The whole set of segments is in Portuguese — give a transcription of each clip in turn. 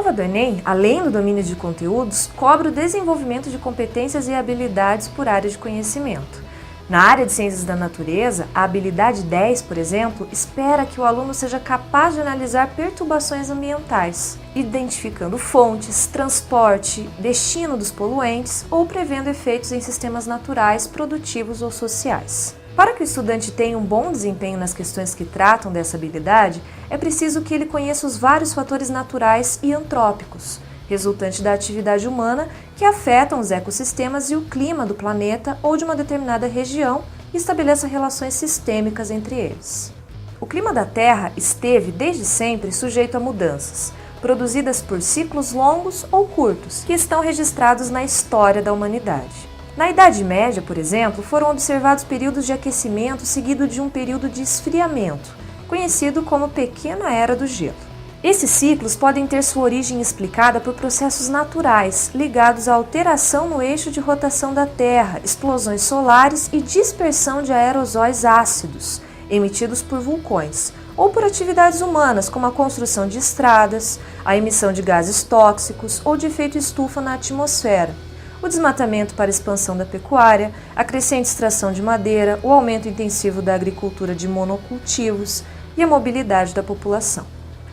prova do Enem, além do domínio de conteúdos, cobra o desenvolvimento de competências e habilidades por área de conhecimento. Na área de ciências da natureza, a habilidade 10, por exemplo, espera que o aluno seja capaz de analisar perturbações ambientais, identificando fontes, transporte, destino dos poluentes ou prevendo efeitos em sistemas naturais, produtivos ou sociais. Para que o estudante tenha um bom desempenho nas questões que tratam dessa habilidade, é preciso que ele conheça os vários fatores naturais e antrópicos, resultantes da atividade humana que afetam os ecossistemas e o clima do planeta ou de uma determinada região e estabeleça relações sistêmicas entre eles. O clima da Terra esteve, desde sempre, sujeito a mudanças, produzidas por ciclos longos ou curtos, que estão registrados na história da humanidade. Na Idade Média, por exemplo, foram observados períodos de aquecimento seguido de um período de esfriamento, conhecido como Pequena Era do Gelo. Esses ciclos podem ter sua origem explicada por processos naturais ligados à alteração no eixo de rotação da Terra, explosões solares e dispersão de aerosóis ácidos, emitidos por vulcões, ou por atividades humanas como a construção de estradas, a emissão de gases tóxicos ou de efeito estufa na atmosfera, o desmatamento para a expansão da pecuária, a crescente extração de madeira, o aumento intensivo da agricultura de monocultivos e a mobilidade da população.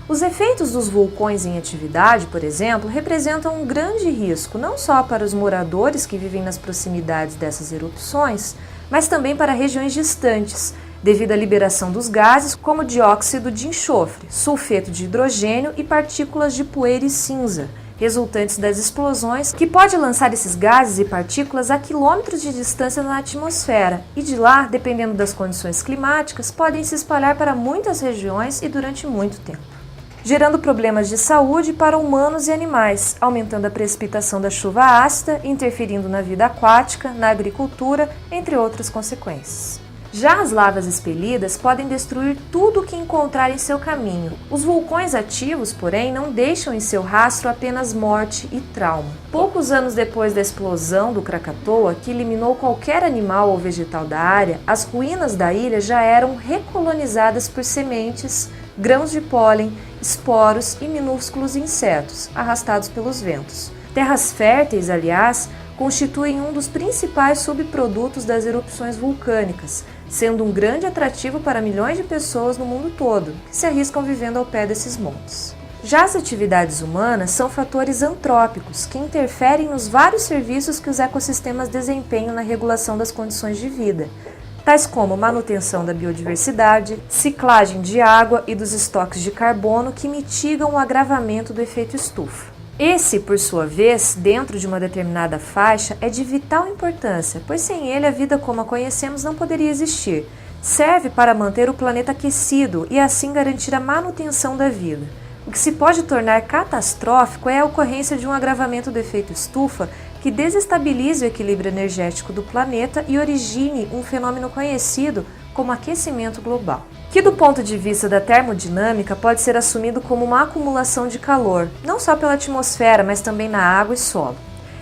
Os efeitos dos vulcões em atividade, por exemplo, representam um grande risco não só para os moradores que vivem nas proximidades dessas erupções, mas também para regiões distantes, devido à liberação dos gases como dióxido de enxofre, sulfeto de hidrogênio e partículas de poeira e cinza, resultantes das explosões, que pode lançar esses gases e partículas a quilômetros de distância na atmosfera e de lá, dependendo das condições climáticas, podem se espalhar para muitas regiões e durante muito tempo, gerando problemas de saúde para humanos e animais, aumentando a precipitação da chuva ácida, interferindo na vida aquática, na agricultura, entre outras consequências. Já as lavas expelidas podem destruir tudo o que encontrar em seu caminho. Os vulcões ativos, porém, não deixam em seu rastro apenas morte e trauma. Poucos anos depois da explosão do Krakatoa, que eliminou qualquer animal ou vegetal da área, as ruínas da ilha já eram recolonizadas por sementes, grãos de pólen, esporos e minúsculos insetos, arrastados pelos ventos. Terras férteis, aliás, constituem um dos principais subprodutos das erupções vulcânicas, sendo um grande atrativo para milhões de pessoas no mundo todo, que se arriscam vivendo ao pé desses montes. Já as atividades humanas são fatores antrópicos que interferem nos vários serviços que os ecossistemas desempenham na regulação das condições de vida, tais como manutenção da biodiversidade, ciclagem de água e dos estoques de carbono que mitigam o agravamento do efeito estufa. Esse, por sua vez, dentro de uma determinada faixa, é de vital importância, pois sem ele a vida como a conhecemos não poderia existir. Serve para manter o planeta aquecido e assim garantir a manutenção da vida. O que se pode tornar catastrófico é a ocorrência de um agravamento do efeito estufa que desestabilize o equilíbrio energético do planeta e origine um fenômeno conhecido como aquecimento global, que do ponto de vista da termodinâmica pode ser assumido como uma acumulação de calor, não só pela atmosfera, mas também na água e solo.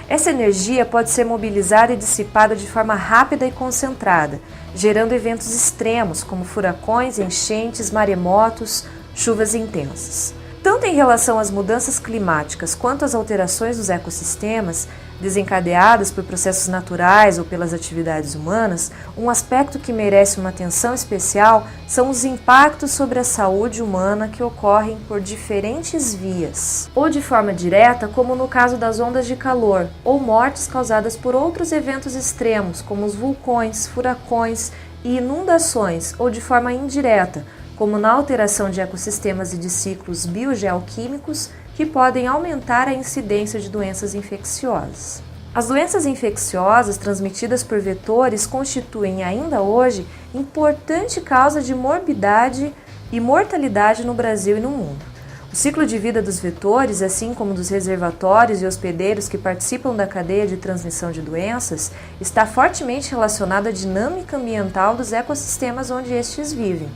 Essa energia pode ser mobilizada e dissipada de forma rápida e concentrada, gerando eventos extremos como furacões, enchentes, maremotos, chuvas intensas. Tanto em relação às mudanças climáticas quanto às alterações dos ecossistemas, desencadeadas por processos naturais ou pelas atividades humanas, um aspecto que merece uma atenção especial são os impactos sobre a saúde humana que ocorrem por diferentes vias, ou de forma direta, como no caso das ondas de calor, ou mortes causadas por outros eventos extremos, como os vulcões, furacões e inundações, ou de forma indireta, como na alteração de ecossistemas e de ciclos biogeoquímicos que podem aumentar a incidência de doenças infecciosas. As doenças infecciosas transmitidas por vetores constituem ainda hoje importante causa de morbidade e mortalidade no Brasil e no mundo. O ciclo de vida dos vetores, assim como dos reservatórios e hospedeiros que participam da cadeia de transmissão de doenças, está fortemente relacionado à dinâmica ambiental dos ecossistemas onde estes vivem.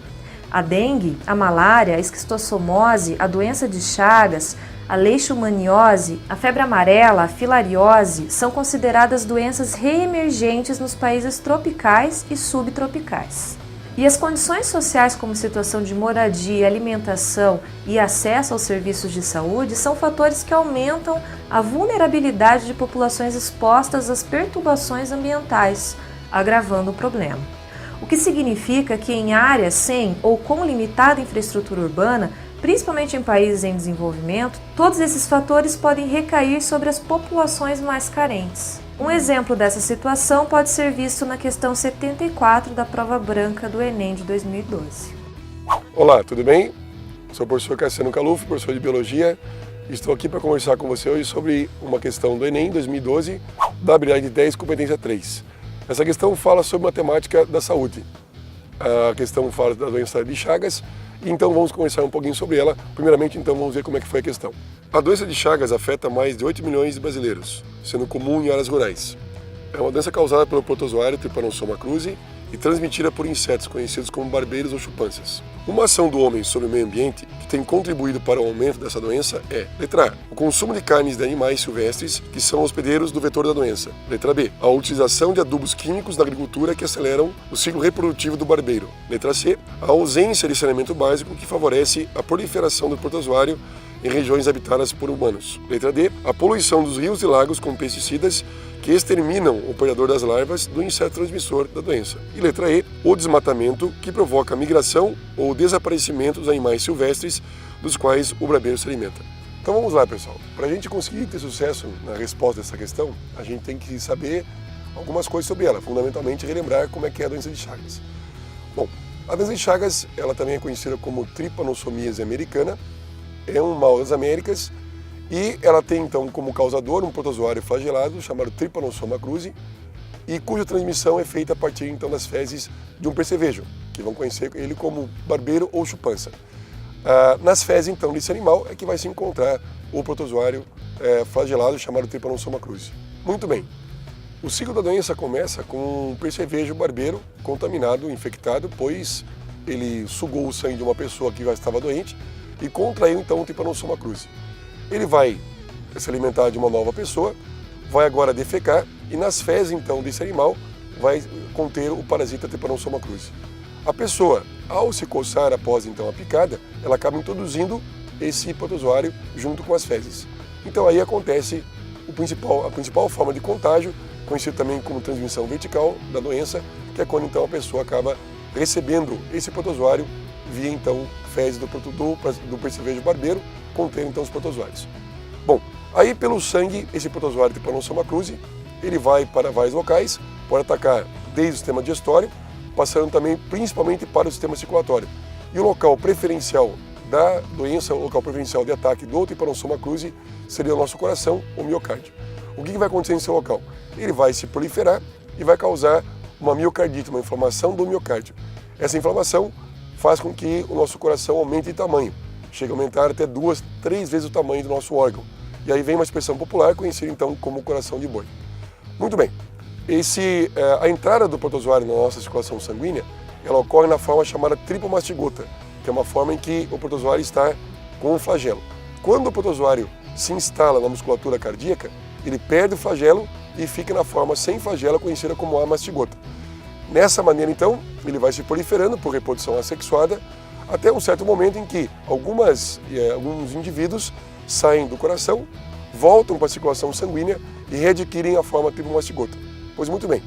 A dengue, a malária, a esquistossomose, a doença de Chagas, a leishmaniose, a febre amarela, a filariose são consideradas doenças reemergentes nos países tropicais e subtropicais. E as condições sociais, como situação de moradia, alimentação e acesso aos serviços de saúde, são fatores que aumentam a vulnerabilidade de populações expostas às perturbações ambientais, agravando o problema. O que significa que em áreas sem ou com limitada infraestrutura urbana, principalmente em países em desenvolvimento, todos esses fatores podem recair sobre as populações mais carentes. Um exemplo dessa situação pode ser visto na questão 74 da prova branca do Enem de 2012. Olá, tudo bem? Sou o professor Cassiano Caluf, professor de Biologia. Estou aqui para conversar com você hoje sobre uma questão do Enem 2012, da habilidade 10, competência 3. Essa questão fala sobre matemática da saúde. A questão fala da doença de Chagas, então vamos conversar um pouquinho sobre ela. Primeiramente, então, vamos ver como é que foi a questão. A doença de Chagas afeta mais de 8 milhões de brasileiros, sendo comum em áreas rurais. É uma doença causada pelo protozoário Trypanosoma cruzi e transmitida por insetos conhecidos como barbeiros ou chupanças. Uma ação do homem sobre o meio ambiente que tem contribuído para o aumento dessa doença é: letra A, o consumo de carnes de animais silvestres que são hospedeiros do vetor da doença. Letra B, a utilização de adubos químicos na agricultura que aceleram o ciclo reprodutivo do barbeiro. Letra C, a ausência de saneamento básico que favorece a proliferação do protozoário em regiões habitadas por humanos. Letra D, a poluição dos rios e lagos com pesticidas que exterminam o predador das larvas do inseto transmissor da doença. E letra E, o desmatamento que provoca a migração ou desaparecimento dos animais silvestres dos quais o barbeiro se alimenta. Então vamos lá, pessoal. Para a gente conseguir ter sucesso na resposta dessa questão, a gente tem que saber algumas coisas sobre ela, fundamentalmente relembrar como é que é a doença de Chagas. Bom, a doença de Chagas, ela também é conhecida como tripanosomiase americana, é um mal das Américas e ela tem então como causador um protozoário flagelado chamado Trypanosoma cruzi e cuja transmissão é feita a partir então das fezes de um percevejo, que vão conhecer ele como barbeiro ou chupança. Nas fezes então desse animal é que vai se encontrar o protozoário flagelado chamado Trypanosoma cruzi. Muito bem, o ciclo da doença começa com um percevejo barbeiro contaminado, infectado, pois ele sugou o sangue de uma pessoa que já estava doente e contraiu então o Trypanosoma cruzi. Ele vai se alimentar de uma nova pessoa, vai agora defecar e nas fezes então desse animal vai conter o parasita Trypanosoma cruzi. A pessoa, ao se coçar após então a picada, ela acaba introduzindo esse protozoário junto com as fezes. Então aí acontece a principal forma de contágio, conhecido também como transmissão vertical da doença, que é quando então a pessoa acaba recebendo esse protozoário via então fezes do percevejo barbeiro, contendo então os protozoários. Bom, aí pelo sangue, esse protozoário Trypanosoma cruzi, ele vai para vários locais, pode atacar desde o sistema digestório, passando também principalmente para o sistema circulatório. E o local preferencial da doença, o local preferencial de ataque do Trypanosoma cruzi seria o nosso coração, o miocárdio. O que vai acontecer nesse local? Ele vai se proliferar e vai causar uma miocardite, uma inflamação do miocárdio. Essa inflamação faz com que o nosso coração aumente de tamanho, chega a aumentar até 2, 3 vezes o tamanho do nosso órgão. E aí vem uma expressão popular conhecida então como coração de boi. Muito bem, a entrada do protozoário na nossa circulação sanguínea, ela ocorre na forma chamada tripomastigota, que é uma forma em que o protozoário está com um flagelo. Quando o protozoário se instala na musculatura cardíaca, ele perde o flagelo e fica na forma sem flagelo, conhecida como amastigota. Nessa maneira, então, ele vai se proliferando por reprodução assexuada até um certo momento em que alguns indivíduos saem do coração, voltam para a circulação sanguínea e readquirem a forma tripomastigota. Pois muito bem,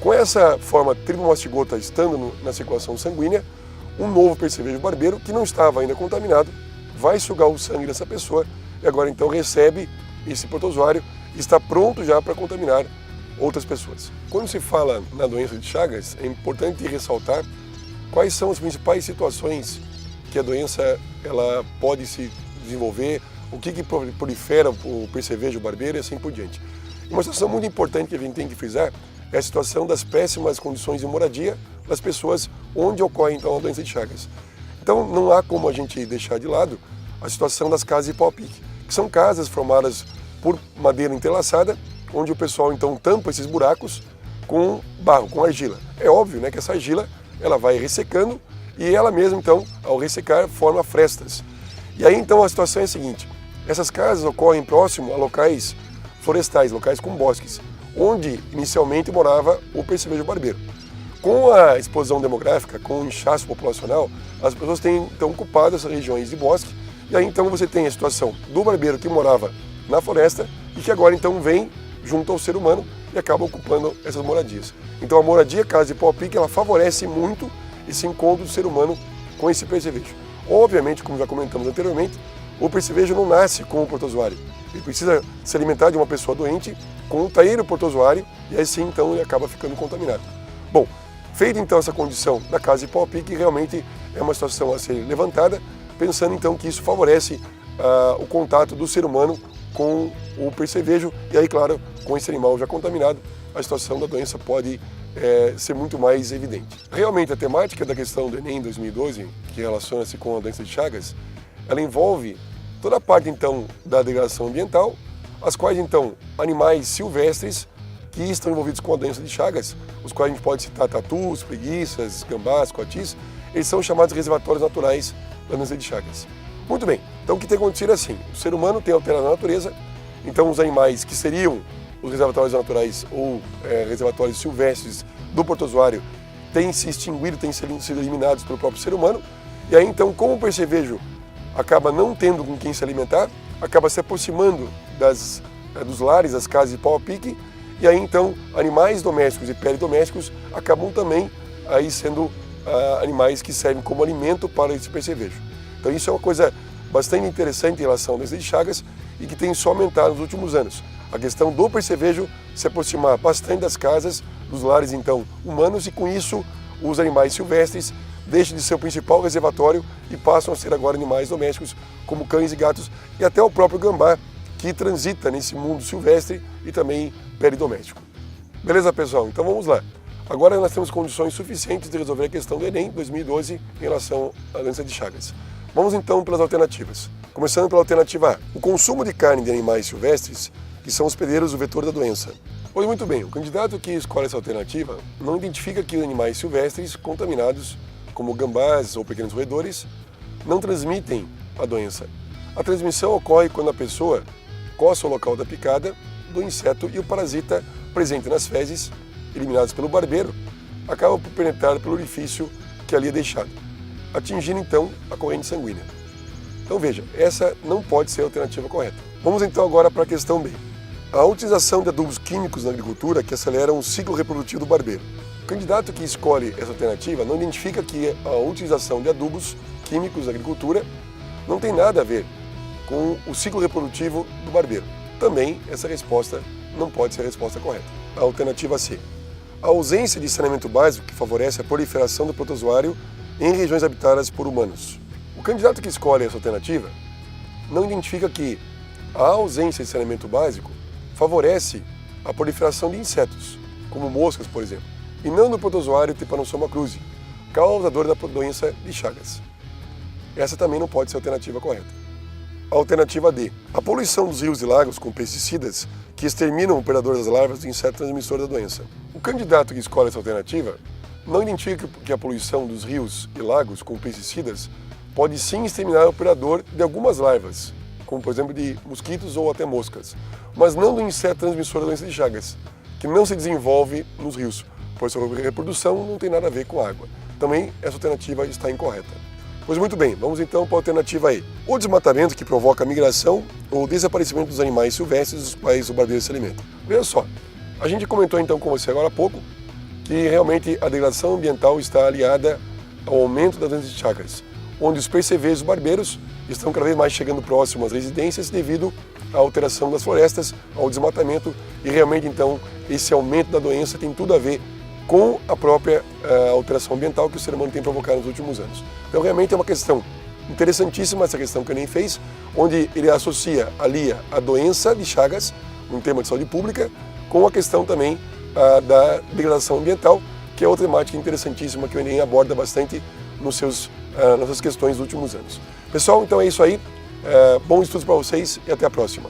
com essa forma tripomastigota estando na circulação sanguínea, um novo percevejo barbeiro, que não estava ainda contaminado, vai sugar o sangue dessa pessoa e agora então recebe esse protozoário e está pronto já para contaminar outras pessoas. Quando se fala na doença de Chagas, é importante ressaltar quais são as principais situações que a doença ela pode se desenvolver, o que prolifera o percevejo barbeiro e assim por diante. E uma situação muito importante que a gente tem que frisar é a situação das péssimas condições de moradia das pessoas onde ocorre então a doença de Chagas. Então não há como a gente deixar de lado a situação das casas de pau-pique, que são casas formadas por madeira entrelaçada, onde o pessoal então tampa esses buracos com barro, com argila. É óbvio, né, que essa argila ela vai ressecando e ela mesma então, ao ressecar, forma frestas. E aí então a situação é a seguinte: essas casas ocorrem próximo a locais florestais, locais com bosques, onde inicialmente morava o percevejo barbeiro. Com a explosão demográfica, com o inchaço populacional, as pessoas têm então ocupado essas regiões de bosque, e aí então você tem a situação do barbeiro que morava na floresta e que agora então vem junto ao ser humano e acaba ocupando essas moradias. Então a moradia casa de pau a pique, ela favorece muito esse encontro do ser humano com esse percevejo. Obviamente, como já comentamos anteriormente, o percevejo não nasce com o protozoário. Ele precisa se alimentar de uma pessoa doente, contrair o protozoário e aí sim então ele acaba ficando contaminado. Bom, feita então essa condição da casa de pau a pique, realmente é uma situação a ser levantada, pensando então que isso favorece o contato do ser humano com o percevejo e aí, claro, com esse animal já contaminado, a situação da doença pode ser muito mais evidente. Realmente a temática da questão do Enem 2012, que relaciona-se com a doença de Chagas, ela envolve toda a parte então da degradação ambiental, as quais então animais silvestres que estão envolvidos com a doença de Chagas, os quais a gente pode citar tatus, preguiças, gambás, coatis, eles são chamados reservatórios naturais da doença de Chagas. Muito bem, então o que tem acontecido é assim, o ser humano tem alterado a natureza, então os animais que seriam os reservatórios naturais ou reservatórios silvestres do protozoário têm se extinguido, têm sido eliminados pelo próprio ser humano, e aí então como o percevejo acaba não tendo com quem se alimentar, acaba se aproximando dos lares, das casas de pau a pique, e aí então animais domésticos e peridomésticos acabam também aí sendo animais que servem como alimento para esse percevejo. Então isso é uma coisa bastante interessante em relação à doença de Chagas e que tem só aumentado nos últimos anos. A questão do percevejo se aproximar bastante das casas, dos lares então humanos, e com isso os animais silvestres deixam de ser o principal reservatório e passam a ser agora animais domésticos como cães e gatos e até o próprio gambá que transita nesse mundo silvestre e também peridoméstico. Beleza, pessoal? Então vamos lá. Agora nós temos condições suficientes de resolver a questão do Enem 2012 em relação à doença de Chagas. Vamos então pelas alternativas. Começando pela alternativa A, o consumo de carne de animais silvestres, que são hospedeiros do vetor da doença. Pois muito bem, o candidato que escolhe essa alternativa não identifica que os animais silvestres contaminados, como gambás ou pequenos roedores, não transmitem a doença. A transmissão ocorre quando a pessoa coça o local da picada do inseto e o parasita presente nas fezes, eliminadas pelo barbeiro, acaba por penetrar pelo orifício que ali é deixado, atingindo então a corrente sanguínea. Então veja, essa não pode ser a alternativa correta. Vamos então agora para a questão B. A utilização de adubos químicos na agricultura que aceleram o ciclo reprodutivo do barbeiro. O candidato que escolhe essa alternativa não identifica que a utilização de adubos químicos na agricultura não tem nada a ver com o ciclo reprodutivo do barbeiro. Também essa resposta não pode ser a resposta correta. A alternativa C. A ausência de saneamento básico que favorece a proliferação do protozoário em regiões habitadas por humanos. O candidato que escolhe essa alternativa não identifica que a ausência de saneamento básico favorece a proliferação de insetos, como moscas, por exemplo, e não do protozoário Trypanosoma cruzi, causador da doença de Chagas. Essa também não pode ser a alternativa correta. A alternativa D. A poluição dos rios e lagos com pesticidas que exterminam o predador das larvas do inseto transmissor da doença. O candidato que escolhe essa alternativa não identifica que a poluição dos rios e lagos com pesticidas pode sim exterminar o predador de algumas larvas, como por exemplo de mosquitos ou até moscas, mas não do inseto transmissor da doença de Chagas, que não se desenvolve nos rios, pois sua reprodução não tem nada a ver com água. Também essa alternativa está incorreta. Pois muito bem, vamos então para a alternativa E. O desmatamento que provoca a migração ou desaparecimento dos animais silvestres dos quais o barbeiro se alimenta. Veja só, a gente comentou então com você agora há pouco que realmente a degradação ambiental está aliada ao aumento da doença de Chagas, onde os percevejos barbeiros estão cada vez mais chegando próximo às residências devido à alteração das florestas, ao desmatamento, e realmente então esse aumento da doença tem tudo a ver com a própria alteração ambiental que o ser humano tem provocado nos últimos anos. Então realmente é uma questão interessantíssima essa questão que o Enem fez, onde ele alia a doença de Chagas, um tema de saúde pública, com a questão também da degradação ambiental, que é outra temática interessantíssima que o Enem aborda bastante nas suas questões dos últimos anos. Pessoal, então é isso aí. Bons estudos para vocês e até a próxima.